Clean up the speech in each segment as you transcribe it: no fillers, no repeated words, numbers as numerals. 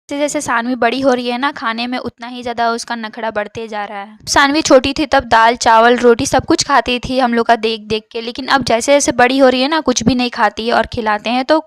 जैसे जैसे सानवी बड़ी हो रही है ना, खाने में उतना ही ज़्यादा उसका नखरा बढ़ते जा रहा है। सानवी छोटी थी तब दाल चावल रोटी सब कुछ खाती थी हम लोग का देख देख के, लेकिन अब जैसे जैसे बड़ी हो रही है ना, कुछ भी नहीं खाती है और खिलाते हैं तो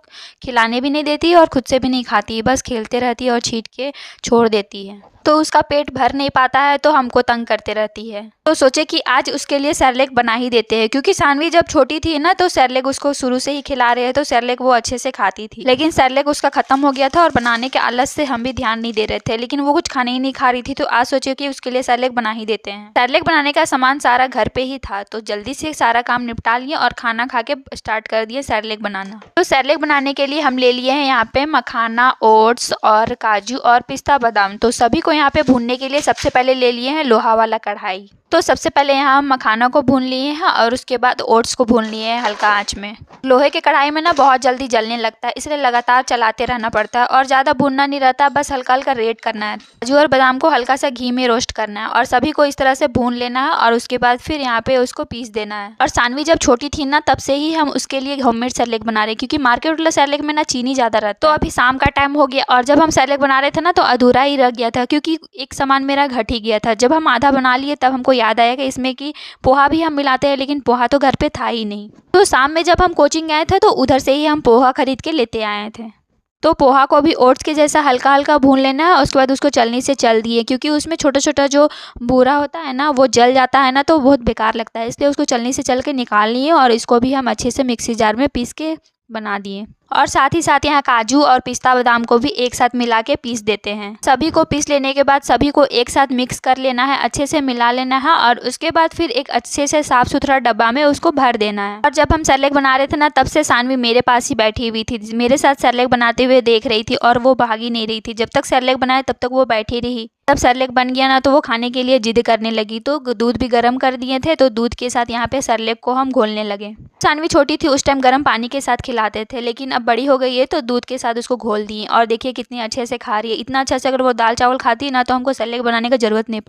खिलाने भी नहीं देती है और खुद से भी नहीं खाती है, बस खेलते रहती है और छींट के छोड़ देती है। तो उसका पेट भर नहीं पाता है तो हमको तंग करते रहती है। तो सोचे कि आज उसके लिए सेरेलैक बना ही देते हैं, क्योंकि सानवी जब छोटी थी ना तो सेरेलैक उसको शुरू से ही खिला रहे हैं तो सेरेलैक वो अच्छे से खाती थी, लेकिन सेरेलैक उसका खत्म हो गया था और बनाने के आलस से हम भी ध्यान नहीं दे रहे थे, लेकिन वो कुछ खाने ही नहीं खा रही थी। तो आज सोचे कि उसके लिए सेरेलैक बना ही देते हैं। सेरेलैक बनाने का सामान सारा घर पे ही था तो जल्दी से सारा काम निपटा लिए और खाना खा के स्टार्ट कर दिए सेरेलैक बनाना। तो सेरेलैक बनाने के लिए हम ले लिए हैं यहाँ पे मखाना, ओट्स और काजू और पिस्ता बादाम। तो सभी को यहाँ पे भूनने के लिए सबसे पहले ले लिए हैं लोहा वाला कढ़ाई। तो सबसे पहले यहाँ हम मखाना को भून लिए हैं और उसके बाद ओट्स को भून लिए हैं हल्का आंच में। लोहे के कढ़ाई में ना बहुत जल्दी जलने लगता है, इसलिए लगातार चलाते रहना पड़ता है और ज़्यादा भूनना नहीं रहता, बस हल्का हल्का रेड करना है। काजू और बादाम को हल्का सा घी में रोस्ट करना है और सभी को इस तरह से भून लेना है और उसके बाद फिर यहाँ पे उसको पीस देना है। और सानवी जब छोटी थी ना तब से ही हम उसके लिए होममेड सेरेलैक बना रहे हैं, क्योंकि मार्केट वाला सेरेलैक में ना चीनी ज़्यादा रहता है। तो अभी शाम का टाइम हो गया और जब हम सेरेलैक बना रहे थे ना तो अधूरा ही रह गया था, क्योंकि एक सामान मेरा घट ही गया था। जब हम आधा बना लिए तब हमको याद आया कि इसमें कि पोहा भी हम मिलाते हैं, लेकिन पोहा तो घर पे था ही नहीं। तो शाम में जब हम कोचिंग आए थे तो उधर से ही हम पोहा खरीद के लेते आए थे। तो पोहा को भी ओट्स के जैसा हल्का हल्का भून लेना है, उसके बाद उसको चलनी से चल दिए, क्योंकि उसमें छोटा छोटा जो बूरा होता है ना वो जल जाता है ना तो बहुत बेकार लगता है, इसलिए उसको चलनी से चल के निकाल लिए और इसको भी हम अच्छे से मिक्सी जार में पीस के बना दिए। और साथ ही साथ यहाँ काजू और पिस्ता बादाम को भी एक साथ मिला के पीस देते हैं। सभी को पीस लेने के बाद सभी को एक साथ मिक्स कर लेना है, अच्छे से मिला लेना है और उसके बाद फिर एक अच्छे से साफ सुथरा डब्बा में उसको भर देना है। और जब हम सेरेलैक बना रहे थे ना तब से सानवी मेरे पास ही बैठी हुई थी, मेरे साथ सेरेलैक बनाते हुए देख रही थी और वो भागी नहीं रही थी। जब तक सेरेलैक बनाए तब तक वो बैठी रही। तब सेरेलैक बन गया ना तो वो खाने के लिए जिद करने लगी, तो दूध भी गर्म कर दिए थे तो दूध के साथ यहाँ पे सेरेलैक को हम घोलने लगे। सानवी छोटी थी उस टाइम गर्म पानी के साथ खिलाते थे, लेकिन अब बड़ी हो गई है तो दूध के साथ उसको घोल दिए और देखिए कितनी अच्छे से खा रही है। इतना अच्छा से अगर वो दाल चावल खाती है ना तो हमको सेरेलैक बनाने का जरूरत नहीं